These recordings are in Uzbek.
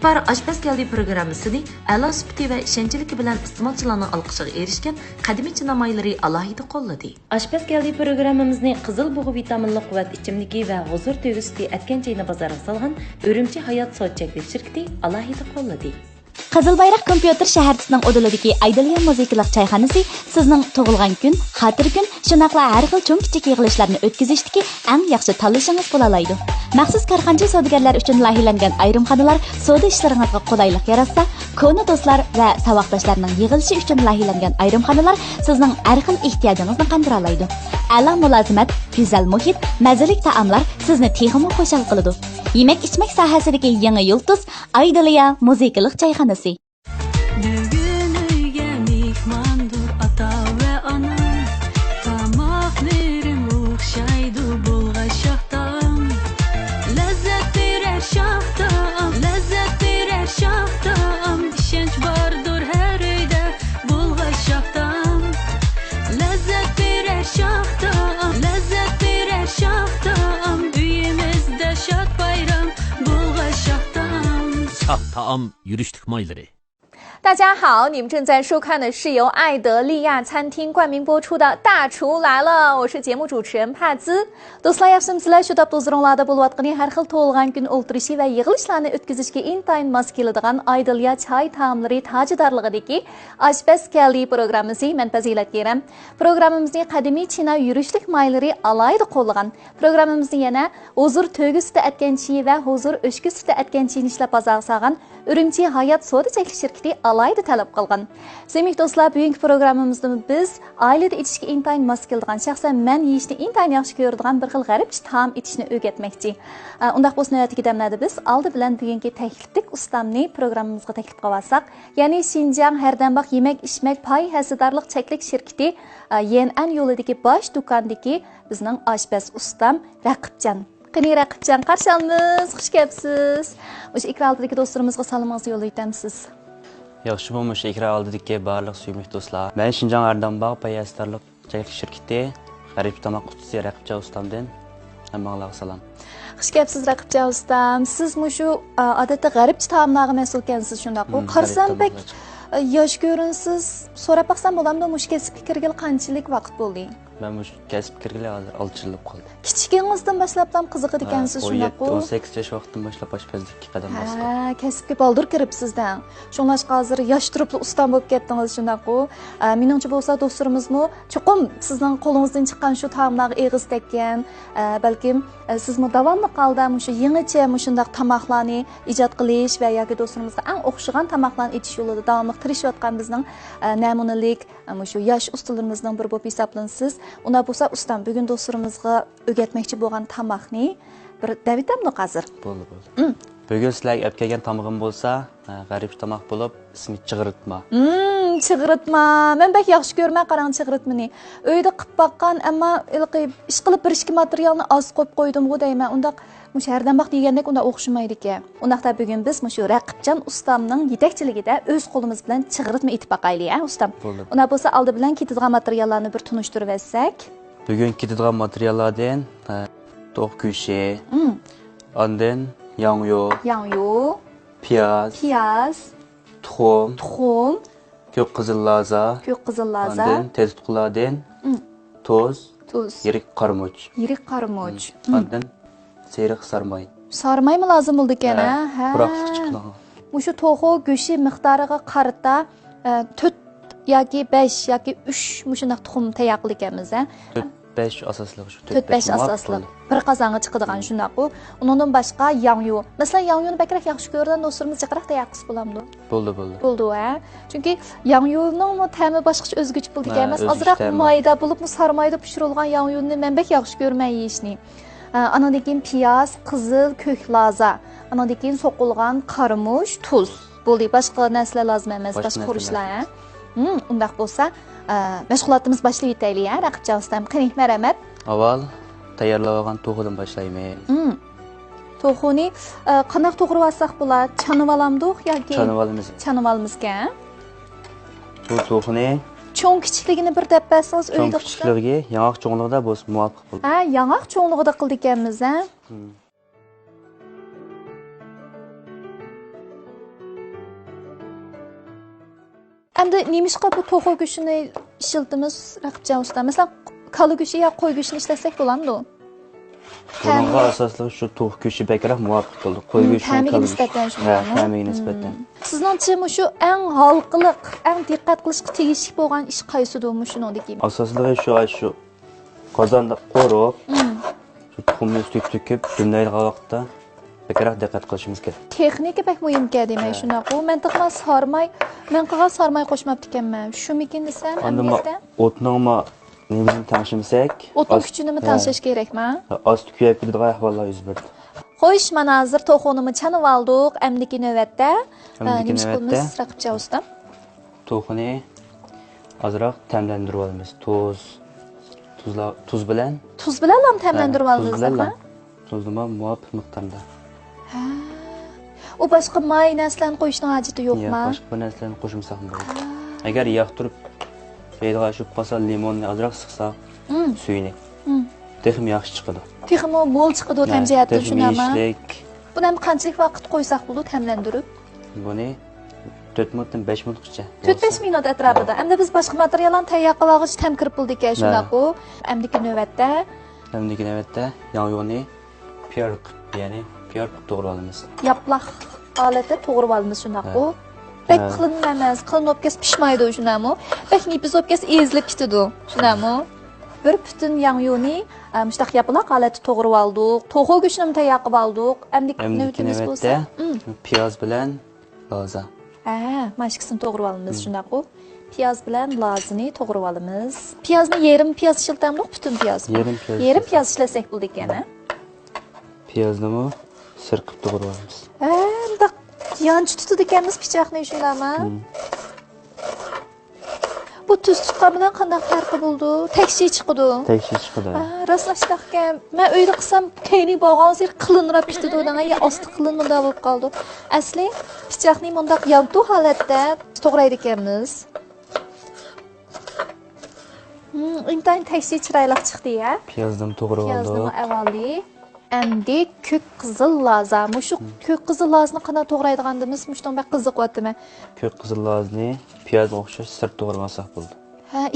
İhbar Aşpaz Geldi programmasını a'lo sifati va ishonchiligi bilan iste'molchilarning olqishiga erishgan qadimiy namoyilari alohida qo'lladi. Aşpaz Geldi programmamizni qizil bug'i vitaminli quvvat ichimligi va huzur to'g'risida atkanchayni bozorga solgan Urumchi hayot sochchaklik shirkati alohida qo'lladi. Qizilbayroq kompyuter shaharchisining o'dilidagi Aydaliya muzikalik choyxonasi sizning tug'ilgan kun, xotir kun, shunaqla har xil cho'ng kichik yig'ilishlarni o'tkazishdagi eng yaxshi tanlashingiz bo'la oladi. Maxsus korxonchi savdogarlar uchun loyihalangan ayrim xonalar savdo ishlaringizga qulaylik yaratsa, kona do'stlar va saboqdoshlarning yig'ilishi uchun loyihalangan ayrim xonalar sizning har xil ehtiyojingizni qondira oladi. A'lo mulozimat, go'zal muhit, mazali taomlar sizni texmo xushal qiladi. Yemek-içmek sohasidagi yangi yulduz Aydaliya muzikalik choyxonasi. Bugün uyga mehmondur ota va ona, tomoqlarim o'xshaydi bulg'ashoqdan. Lazzat berar shoxdan, lazzat berar shoxdan, ishonch bordur har uyda bulg'ashoqdan. Lazzat berar shoxdan, lazzat berar shoxdan, uyimizda shod bayram bulg'ashoqdan. Saf taam yürüşlük mayları. 大家好，你们正在收看的是由爱德利亚餐厅冠名播出的《大厨来了》，我是节目主持人帕兹。Dostlar, yaxshimsizlar? Shu topda o'zinglarda bo'layotgan har xil tug'ilgan kun o'ltirishi va yig'ilishlarni o'tkazishga intayin mos keladigan Aydaliya choy taomlari tajidorligidagi Aşpaz Geldi programmasi men Fazilat Keram. Programmamizning qadimiy China yurishlik maylari alayda qo'llagan. Programmamizni yana huzur to'g'risida atganchi va huzur o'shkisida atganchini ishlab bozorga solgan Urumchi hayot savdo cheklik shirkati alayda talab qilgan. Sevimli do'stlar, bugungi programmamizda biz oilada ichishga intayin mos keladigan, shaxsan men yeyishni intayin yaxshi ko'radigan bir xil g'aribcha taom etishni o'rgatmoqchi. Undaq bo'lsa navbatdagi damlarda biz oldi bilan bugungi takliflik ustamni programmamizga taklif qilsak, ya'ni Xinjiang Hardambaq yemek-ichmak pay hasidorlik cheklik shirkati YNN yo'lidagi bosh do'kondagi bizning oshpaz ustam Raqibjon. Qani Raqibjon, qarshi olamiz, xush kelibsiz. O'sha ekran oldidagi do'stlarimizga salomingizni yo'llaymiz. Yaxshi bo'lmish ekran oldidagi barliq suyimli do'stlar. Men Xinjiang Hardambaq payastarlik cheklik shirkati g'arib tomoq qutisi Raqibjon ustamdan hammalarga salom. Xush kelibsiz Raqibjon ustam. Siz shu odatda g'aribcha taomlarga mas'ul ekansiz, shundaqmi? Qarsam pek yosh ko'rinsiz. So'rab baqsam bo'lamdi, mush kasbga kirgani qanchalik vaqt bo'ldi? Ben bu kasb kirgili 6 yillik qoldi. Kichkiningizdan boshlab ham qiziqar ekansiz, shundaqmi? 18 yosh vaqtdan boshlab oshpazlikka qadam bosdim. Ha, kasbga boldir kiribsizdan. Shunlashqa hozir yosh turibli ustam bo'lib ketdingiz, shundaqmi? Meningcha bo'lsa do'stlarimizmi, cho'qim sizning qo'lingizdan chiqqan shu taomlarga eg'iz tekkan, balkim sizmi davomli holda shu yangicha shundaq tamoqlarni ijod qilish va yoki do'stlarimizga eng o'xshagan tamoqlarni etish yo'lida davomli tirishayotgan bizning namunalik shu yosh ustalarimizning biri bo'lib hisoblanasiz. Unda bo'lsa ustam bugun do'stlarimizga o'rgatmoqchi bo'lgan tamoqni bir davitamni hozir. Bo'ldi. Bugun sizlarga olib kelgan tomog'im bo'lsa, g'arib tomoq bo'lib, ismi chig'ritma. Chig'ritma. Men bak yaxshi ko'rman qarang chig'ritmani. Uyda qilib baqqan, ammo ish qilib birishki materialni oz qo'yib qo'ydim-ku deyman. Undaq mush Hardambaq degandek unda o'xshamaydi ekan. Undaqda bugun biz shu Raqibjon ustamning yetakchiligida o'z qo'limiz bilan chig'ritma etib baqaylik, ustam. Unda bo'lsa oldi bilan ketadigan materiallarni bir tunishtirib olsak. Bugun ketadigan materiallardan to'q go'shi, ondan yangyu, piyaz, tuxum, ko'k qizil laza, ondan teztuqlardan tuz, yirik qarmoch, ondan seriq sarmay. Sarmaymi lozim bo'ldi ekan, ha? Quroqlik chiqdi. Mushu to'g'u go'shi miqdoriga qarata 4 yoki 5 yoki 3 mushunaq tuxum tayyorlar ekanmiz, ha? 4-5 asosli shu 4-5 asosli. Bir qozonga chiqadigan shundaq-ku. Undan boshqa yangyu. Masalan, yangyuni bakrak yaxshi ko'rgan do'stlarimiz chiqaraq tayyor qilib bo'lamdi. Bo'ldi, ha. Chunki yangyuning ta'mi boshqacha o'zgacha bo'ldi ekan emas. Ozroq mayda bo'lib, sarmayda pishirilgan yangyuni men bek yaxshi ko'rman yeyishni. Anadan keyin piyaz, qizil, ko'k laza. Anadan keyin so'qilgan qarmush, tuz. Bo'ldi, boshqa narsalar lozim emas, boshqa xurishlar, ha. Undaq bo'lsa, mashg'ulotimiz boshlayib yetaylik, ha, Raqibjon ustam. Qani, marhamat. Avval tayyorlab olgan to'g'ridan boshlaymiz. To'g'rini qanday to'g'rib olsak bo'ladi? Chanib olamdiq yoki chanib olamiz-kan? Bu to'g'rini cho'ng kichikligini bir deb bersangiz uyda cho'ng kichikligi yong'oq cho'ngligida bo'lsa muvofiq bo'ladi. Ha, yong'oq cho'ngligida qildik ekanmiz, ha. Endi nemishqa bu to'g'ri go'shtini ishlatamiz Raqibjon usta? Masalan, kala go'shti yo qo'y go'shtini ishlasak bo'ladimi? Bununla asaslı şu tavuk go'shti bekrak muvaffaq bo'ldi. Qo'y go'shti ta'miga nisbatan shunday. Ta'miga nisbatan. Sizningcha shu eng halqiliq, eng diqqat qilishga tegishli bo'lgan ish qaysidir shuningdek? Asaslı şu qozonda qo'rib, şu tuxumni üstüge tüküp dumlaydigan vaqtda bekrak diqqat qilishimiz kerak. Texnika pek muhim demak shunaq. U men tig'ma sarmay, men qilgan sarmay qo'shmabdi ekanman. Shumikin desam, amniyatda. O'tningmi nimani tanishimsak, o'tning kuchini tanishish kerakmi? Osti kuyib ketadigan ahvollar yuz berdi. Xo'sh, mana hozir to'xonimi chanib oldik. Amdiki navbatda nima qilamiz Raqibjon usta? To'xoni ozroq ta'mlantirib olamiz. Tuz bilan ham ta'mlantirib olamiz. Tuzni muvofiq miqdorda. U boshqa may narsalarni qo'yishning hojati yo'qmi? Yo'q, boshqa narsalarni qo'shmasak bo'ladi. Agar yoqtirib yeydigan shu qolsa limonni ozroq siqsak, suyini. Texmi yaxshi chiqadi. Texmi mo'l chiqadi tamjiyatda shunami? Texmi Buni ham qanchalik vaqt qo'ysak bo'ladi ta'mlantirib? Buni 4 minutdan 5 minutgacha. 4-5 minut atrofida. Endi biz boshqa materiallarni tayyor qilib olg'ich tam kirib bo'ldik ekan shunaqo. Amdiki navbatda yong'ni piyorq, ya'ni piyorq to'g'ri olamiz. Yaplaq holatda to'g'ri olamiz shunaqo. Bek qilinmas, qilinib o'pkasi pishmaydi shunami? Bek nipis o'pkasi ezilib ketadi shunami? Bir butun yong'ni mushtaq yaplaq holatda to'g'ri oldik. To'g'ri go'shtini tayyor qilib oldik. Amdiki navbatimiz bo'lsa, piyoz bilan loza. Mashqisini to'g'ri olamiz shunaqo. Piyoz bilan lozini to'g'ri olamiz. Piyozni yarim piyoz ishlatamiz, butun piyoz. Yarim piyoz ishlasak bo'ldi ekan. Piyozni sirqib to'g'ri olamiz. Bundaq yanchi tutadi ekanmiz pichoqni shundami? Bu tuz tutgan bilan qanday farqi bo'ldi? Tekshi chiqdi. Tekshi chiqdi. Rostlashdaq ekan. Men uyda qilsam keyni bo'lgansiz qilinrab ketdi o'dan, ya osti qilin bunda bo'lib qoldi. Asli pichoqni bundaq yantu holatda to'g'raydi ekanmiz. Intayin tekshi chiroyli chiqdi ya. Piyozdan to'g'ri oldi. Piyozni avvaldi. Endi ko'k qizil loza. Shu ko'k qizil lozni qanday to'g'raydigandimiz, mushton bak qiziqyaptimi? Ko'k qizil lozni piyozga o'xshash sir to'g'ramasak bo'ldi.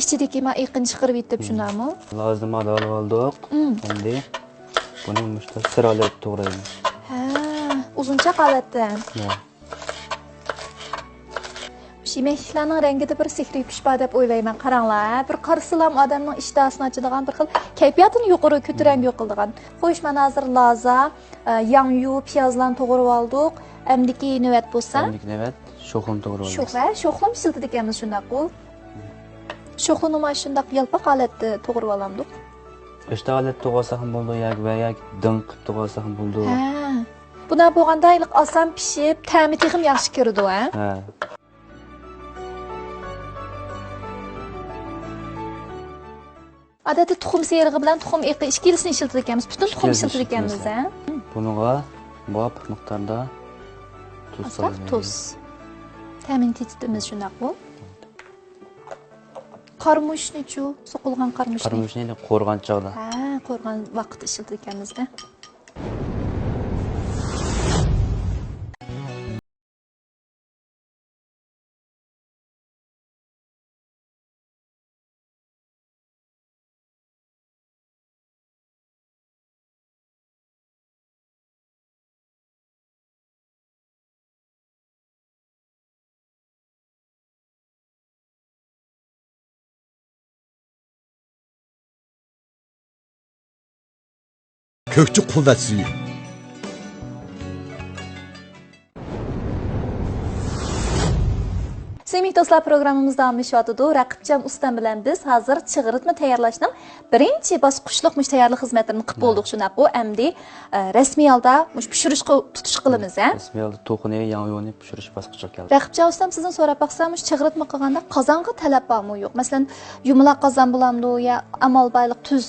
Ichidagi mayiqni chiqarib yetib shundami? Lozni olib oldik. Endi buni mushton sir olib to'g'raymiz. Uzuncha holatda. Yemeklarning rangida bir sehriy pishba deb o'ylayman. Qaranglar, bir qarsilam odamning ishtahasini ochadigan bir xil kayfiyatini yuqori ko'taranga qildigan. Xo'sh, mana hozir loza, yong'yu, piyozlarni to'g'rib oldik. Amdiki navbat bo'lsa, amdiki navbat sho'xni to'g'rib oldik. Sho'xlim ishlatdik ekanmiz shundaq-ku. Sho'xni mana shundaq yalpoq holatda to'g'rib olamiz. Ishta holatda to'g'rasa ham bo'ldi, yoki dinq qilib to'g'rasa ham bo'ldi. Buna bo'lganda oson pishib, ta'mi ham yaxshi kirdi, Odatda tuxum serig'i bilan tuxum eqi ikkilisini ishlatar ekanmiz. Butun tuxum ishlatar ekanmiz, Bunga muvofiq miqdorda tuz solamiz. Tuz. Ta'min tetitimiz shunaq-ku. Qarmushni-chu, so'qilgan qarmushni. Qarmushni qo'rg'an chog'da. Qo'rg'an vaqt ishlatar ekanmiz-da. Kökçü quvvat suyu. Sevgili do'stlar, programımız davom etyapti. Raqibjon ustam bilan biz hozir chig'iritma tayyorlashning birinchi bosqichlik tayyorlik xizmatlarini qilib bo'ldik shunaq. Bu endi rasmiy holda pishirishga tutish qilamiz, Rasmiy holda to'qini, yong'ni pishirish bosqichiga keldi. Raqibjon ustam, sizdan so'rab baqsam, chig'iritma qilganda qozonga talab bormi yo'q? Masalan, yumaloq qozon bo'lamdi yo amalbaylik tuz,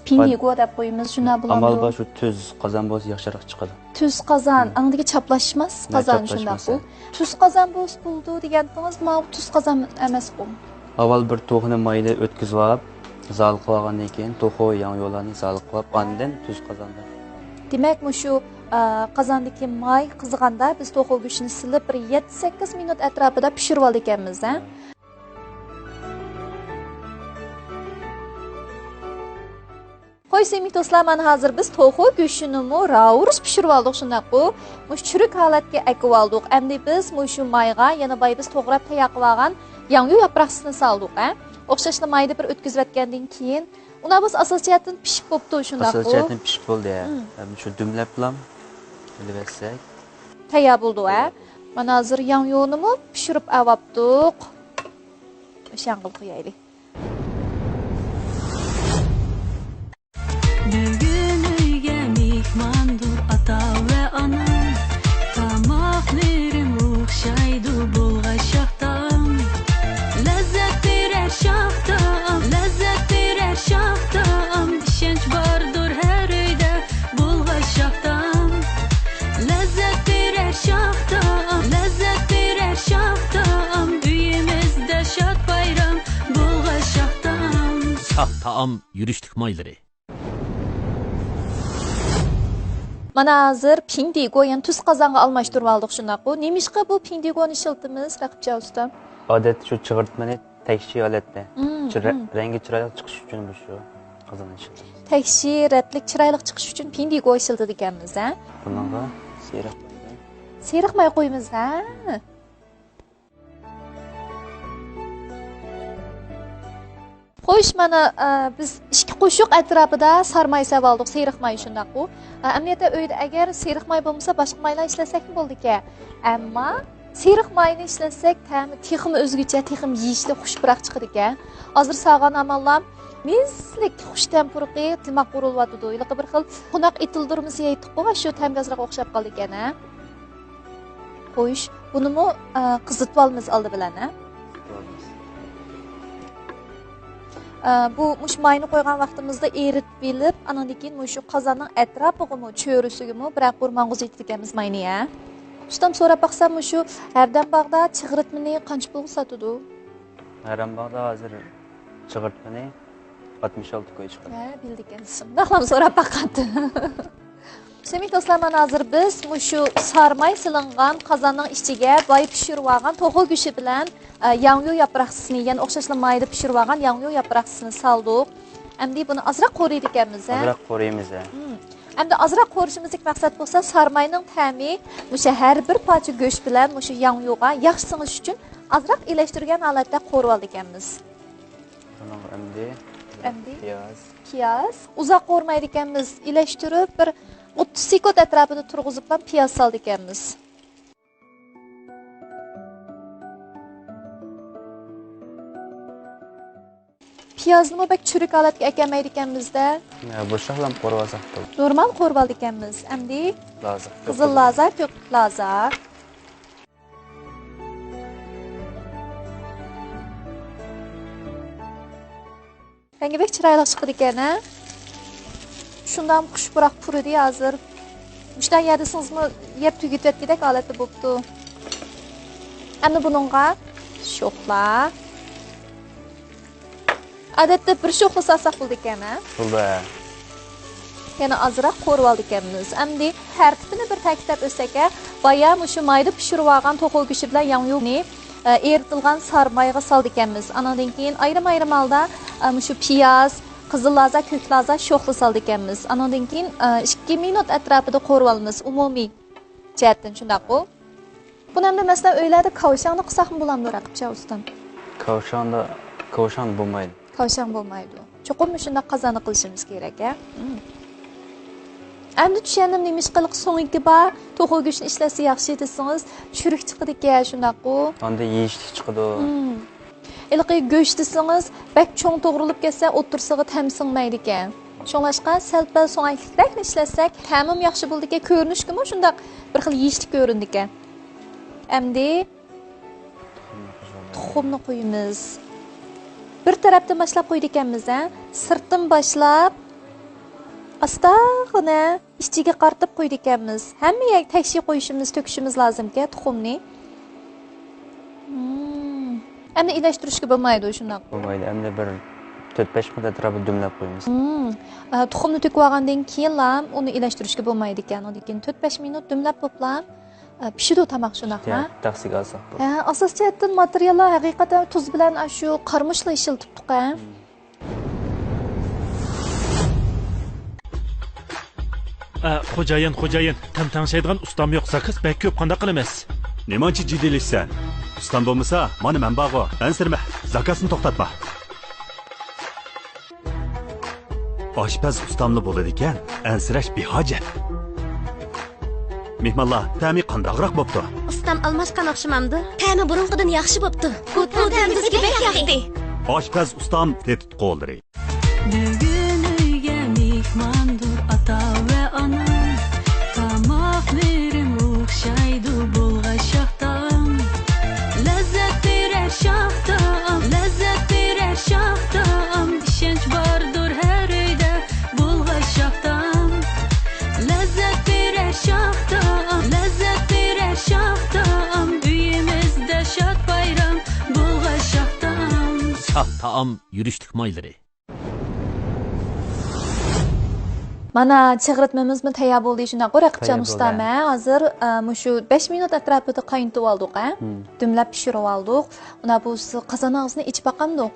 pinigo deb qo'yamiz, shuna bo'lamdi. Amalba shu tuz qozon bo'lsa yaxshiroq chiqadi. Tuz qozon, andagi chaplashmas qozon shunaq. Tuz qozon bo'ldi degandingiz, tuz qozon emas bu. Avval bir to'xni mayda o'tkazib olib, zal qilib olgandan keyin to'xo yo'llarni zal qilib, ondan tuz qozonda. Demak, shu qozondagi may qizganda biz to'xo go'shtini silib bir 7-8 minut atrofida pishirib oldik ekanmiz, Xo'sh, sevimli do'stlar, mana hozir biz to'g'ri go'shtini ravrus pishirib oldik, shundaqku. Mush churuk holatga ekib oldik. Endi biz mushu mayga yana boy biz to'g'rab tayyor qilib olgan yong'u yaproqsini soldik, o'xshashli mayda bir o'tkazib o'tgandan keyin uni biz asosiyatdan pishib bo'pti, shundaqku. Asosiyatdan pishib bo'ldi, shu dumlab bilan bilversak. Tayyor bo'ldi, Mana hozir yong'uni pishirib olibdik. O'shan qilib qo'yaylik. Bugün uyga mehmondur ata va ona. Tomoqlarim o'xshaydi bo'lg'ay shoxdan. Lazzat berar shoxdan, lazzat berar shoxdan. Ishonch bordur har uyda bo'lg'ay shoxdan. Lazzat berar shoxdan, lazzat berar shoxdan. Uyimizda shod bayram bo'lg'ay shoxdan. Saf taam yurishlik mayları. Mana hozir pindigo, yani tuz qozonga almashtirib oldik, shundaqku. Nemishqa bu pindigoni ishiltimiz, Raqibcha usta? Odat shu chig'irtmani tekshi holatda. Rangi chiroyli chiqish uchun bu shu qozon ishiltamiz. Tekshi, ratlik, chiroyli chiqish uchun pindigo ishiltadi ekanmiz, Bunga Seriq may qo'yamiz, Xo'sh, mana biz ikki qo'shiq atrofida sarmay savoldik, seriq may shundaqku. Amniyatda uyda agar seriq may bo'lmasa, boshqa maylar ishlasak bo'ldiki. Ammo seriq mayni ishlasak, ta'mi texim o'zgacha, texim yeyishli xushbiroq chiqadi ekan. Hozir sog'an amallam mislik xushtam purqi, tilmoq qurilyapti. Iliq bir xil qunaq itildirimiz yeydik-ku, shu tamgazroq o'xshab qoldi ekan, Xo'sh, buni qizitib olamiz oldi bilan, Bu mush mayni qo'ygan vaqtimizda eritib bilib, andan keyin shu qozonning atrofiga, cho'risiga biroq burmang'iz etganmiz mayni, Ustam so'rab baqsam, shu Hardambog'da chig'ritmani qancha pulga sotadi? Hardambog'da hozir chig'ritmani 66 qo'y chiqadi. Bildik endi. Shundaqlam so'rab baqadi. Sevimli do'stlar, mana hozir biz shu sarmay silingan qozonning ichiga boy pishirib olgan to'g'ri go'shti bilan yong'u yaproqsini, ya'ni o'xshashli mayda pishirib olgan yong'u yaproqsini soldik. Endi buni ozroq qo'riydi ekanmiz, Ozroq qo'riymiz, Endi ozroq qo'rishimizning maqsad bo'lsa, sarmayning ta'mi o'sha har bir parcha go'sht bilan o'sha yong'uga yaxshi singish uchun ozroq elashtirgan holatda qo'rib oldik ekanmiz. Endi piyoz uzoq qo'rmaydi ekanmiz, elashtirib bir 30 sekund atrofida turg'izib ham piyoz soldik ekanmiz. Piyozni bak churuk holatga ekanmaydi ekanmizda. Bo'shaqlam qo'rib olsak bo'ladi. Normal qo'rib oldik ekanmiz. Endi Loza. Qizil loza, ko'k loza. Rangi bek chiroyli chiqdi ekan, Shundan xushbiroq puridi hozir. Mushdan yedisingizmi, yeb tugatayotgandek holatda bo'pti. Endi buningga sho'xlar. Odatda bir sho'xla solsak bo'ldi ekan, Bo'ldi. Yana ozroq qo'rib oldik ekanmiz. Endi tartibini bir ta'kidlab o'tsak, boya shu mayda pishirib olgan to'g'ri go'shti bilan yong'uni eritilgan sarmayga soldik ekanmiz. Andan keyin ayrim-ayrim holda shu piyoz, qizil loza, ko'k loza sho'xla soldik ekanmiz. Andan keyin 2 minut atrofida qo'rib olamiz. Umumiy jihatdan shundaqku. Buni ham masalan uylarda kavshangni qilsaqmi bo'lamdi, Raqibcha ustam? Kavshang bo'lmaydi. Kavshang bo'lmaydi. Cho'qim shunday qozonni qilishimiz kerak, Endi tushundim, nemish qiliq so'nggi bor to'g'ri go'shtni ishlasa yaxshi desangiz, churuk chiqadi ekan, shundaqku. Unda yeyishlik chiqadi. Ilqi go'sht desangiz, bak cho'ng to'g'rilib ketsa, o'tirsig'i tamsinmaydi ekan. Shunlashqa salpa so'ngakliklarni ishlasak, ta'mim yaxshi bo'ldi ekan, ko'rinishgimi shundaq bir xil yeyishlik ko'rindi ekan. Endi tuxumni qo'yamiz. Bir tarafdan boshlab qo'ydik ekanmiz, Sirtdan boshlab astag'ina ichiga qartib qo'ydik ekanmiz. Hammaga tekshi qo'yishimiz, to'kishimiz lozim-ku tuxumni. Endi ilashtirishga bo'lmaydi shundoq. Bo'lmaydi. Endi bir 4-5 minut atrofida dumlab qo'yamiz. Tuxumni to'kib olgandan keyin ham uni ilashtirishga bo'lmaydi ekan. Undan keyin 4-5 minut dumlab bo'plam. Pishidi tomoq shunaqmi? Taqsiga olsak bo'ladi. Asosiyatdan materiallar haqiqatan tuz bilan shu qarmushla ishiltibdik. Xo'jayin, tam tanishadigan ustam yo'q, sakız bek ko'p qanday qilamiz? Nemanchi jiddiyliksan? Ustam bo'lmasa, mana men bog'o. Ansirma, zakasini to'xtatma. Oshpaz ustamli bo'ladi ekan, ansirash behojat. Mehmonlar, ta'mi qandaqroq bo'pti? Ustam almashgan o'xshamamdi. Ta'mi burunqidan yaxshi bo'pti. Bu ta'mi bizga bek yoqdi. Oshpaz ustam tetit qo'ldiring. Bugün uyga mehmondur ata va ona. Tomoqlarim o'xshaydi bo'lg'ay shoxdan. Lazzat berar shoxdan, lazzat berar shoxdan. Ishonch bordur har uyda bo'lg'ay shoxdan. Lazzat berar shoxdan, lazzat berar shoxdan. Uyimizda shod bayram bo'lg'ay shoxdan. Saf taom yurishlik mayları. Mana chig'ritmamizmi tayyor bo'ldi shuna qo'raqibchan ustam. Hozir shu 5 minut atrofida qaynatib oldik, Dumlab pishirib oldik. Una bu qozon og'zini ichib baqamdik.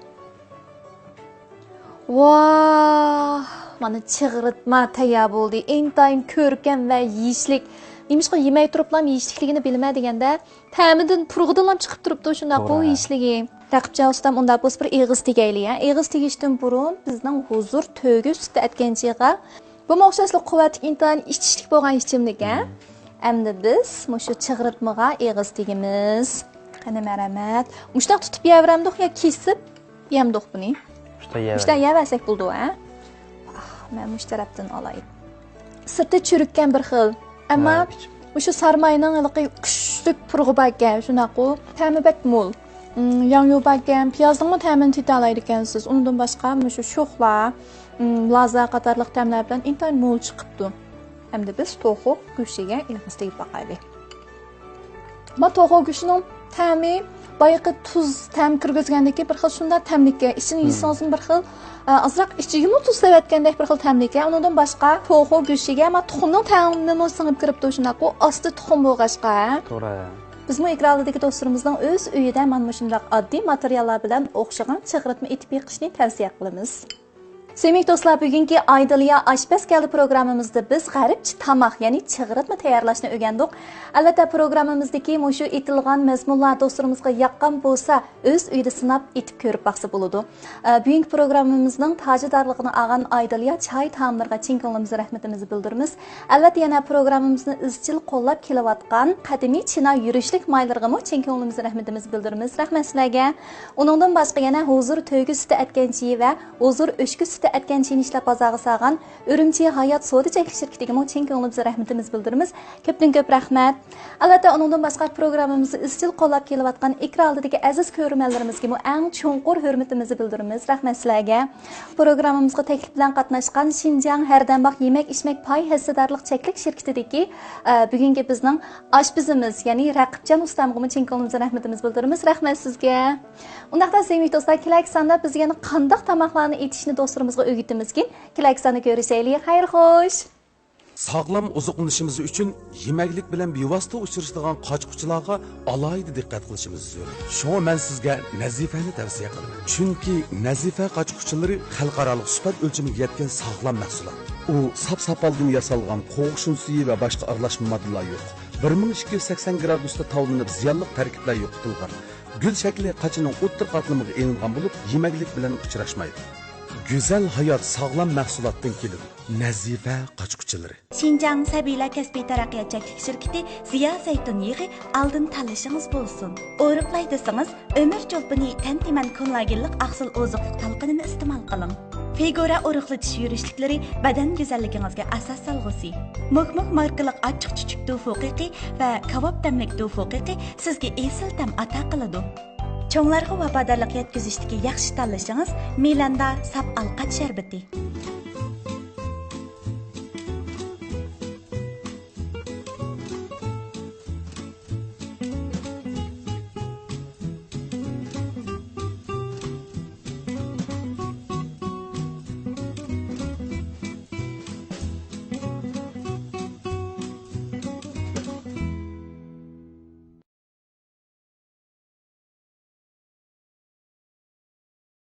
Voh! Mana chig'ritma tayyor bo'ldi. Intayin ko'rkam va yeyishlik. Nimishqa yemay turiblam yeyishlikligini bilmay deganda, ta'midan turg'idan chiqib turibdi shuna bu yeyishligi. Raqibchan ustam unda biz bir eg'iz tegaylik, Eg'iz tegishdan burun bizning huzur to'gi sutda atganchiga bu o'xshashlik quvvatli intayin ichishlik bo'lgan ichimlik, Endi biz shu chig'ritmaga eg'iz tegimiz. Qani marhamat. Mushtaq tutib yeyveramdik yo kesib yemdik buni? Mushtaq yevasak bo'ldi, Men mush tarafdan olay. Sirti churikkan bir xil. Ammo shu sarmayning kuchli purg'i bakka, shunaqa ta'mi bak mo'l. Yangi bakkan, piyozning ta'mini tetalaydi ekansiz. Undan boshqa shu sho'xlar, laza qatorliq ta'mlar bilan intayin mo'l chiqibdi. Endi biz to'g'ri go'shtiga ilg'istirib baqaylik. Ma to'g'ri go'shtining ta'mi boyiqi tuz ta'm kirgizgandagi bir xil shunda ta'mlikka, ichini yesangiz bir xil azroq ichiga tuz sevatgandek bir xil ta'mlikka, undan boshqa to'g'ri go'shtiga ma tuxumning ta'mini singib kiribdi shunaqa, osti tuxum bo'lg'ashqa. To'g'ri. Biz bu ekrandagi do'stlarimizning o'z uyida mana shunday oddiy materiallar bilan o'xshagan chig'ritma etib yiqishni tavsiya qilamiz. Sevgili do'stlar, bugungi Aydiliya oshpaz keldi programmamizda biz g'aribcha tamoq, ya'ni chig'ritma tayyorlashni o'rgandik. Albatta programmamizdagi shu etilgan mazmunlar do'stlarimizga yoqqan bo'lsa, o'z uyida sinab etib ko'rib baqsa bo'ladi. Bugungi programmamizning tajidorligini olgan Aydiliya choy taomlariga chin ko'nglimizga rahmatimizni bildiramiz. Albatta yana programmamizni izchil qo'llab kelayotgan qadimiy China yurishlik maylarga chin ko'nglimizga rahmatimizni bildiramiz. Rahmat sizlarga. Uningdan boshqa yana huzur to'ygi suti atganchi va huzur o'shki atganchini ishlab bozorga solgan Urumchi Hayot Soda cheklik shirkatiga chin ko'nglimizga rahmatimizni bildiramiz. Ko'pdan-ko'p rahmat. Albatta, uningdan boshqa programmamizni izchil qo'llab kelayotgan ekran oldidagi aziz ko'ruvchilarimizga eng cho'nqur hurmatimizni bildiramiz. Rahmat sizlarga. Programmamizga taklif bilan qatnashgan Xinjiang Hardambaq yemak-ichmak pay hissadorlik cheklik shirkatidagi bugungi bizning oshpazimiz, ya'ni Raqibjon ustamga chin ko'nglimizga rahmatimizni bildiramiz. Rahmat sizga. Undaqda sevgili do'stlar, kelaksanda biz yana qanday tamoqlarni etishni do'stlarimizga o'rgatamizkin. Kelaksanda ko'rishaylik. Xayr xo'sh. Sağlam ozuqlanishimiz uchun yemaklik bilan bevosita uchrashadigan qochquchilarga alohida diqqat qilishimiz zarur. Shunga men sizga Nazifani tavsiya qilaman. Chunki Nazifa qochquchilari xalqaro sifat o'lchamiga yetgan sog'lom mahsulot. U sap-sapaldan yasalgan qo'g'shin suyi va boshqa aralashma moddalar yo'q. 1280 gradusda tavlanib ziyonli tarkiblar yo'qitilgan. Gül shakli qachining o'ttir qatlamiga elingan bo'lib, yemaklik bilan uchrashmaydi. Güzel hayat sağlam mahsulotdan keladi. Nazifa qochquchilari. Xinjiang Sabiylar kasbiy taraqqiyot cheklik shirkati Ziya Zaytun yig'i oldin tanlashingiz bo'lsin. O'riqlay desangiz, Ömür cho'lpini tantiman kollagenlik aqsil oziqlik talqinini iste'mol qiling. Figura o'riqlatish yurishliklari badan go'zalligingizga asos solg'usi. Mukmuk markalik ochiq chuchuk tofuqiqi va kabob tamlik tofuqiqi sizga esil tam ata qiladi. Cho'nglarga vafodorlik yetkazishdagi yaxshi tanlashingiz Milanda sap alqat sharbati.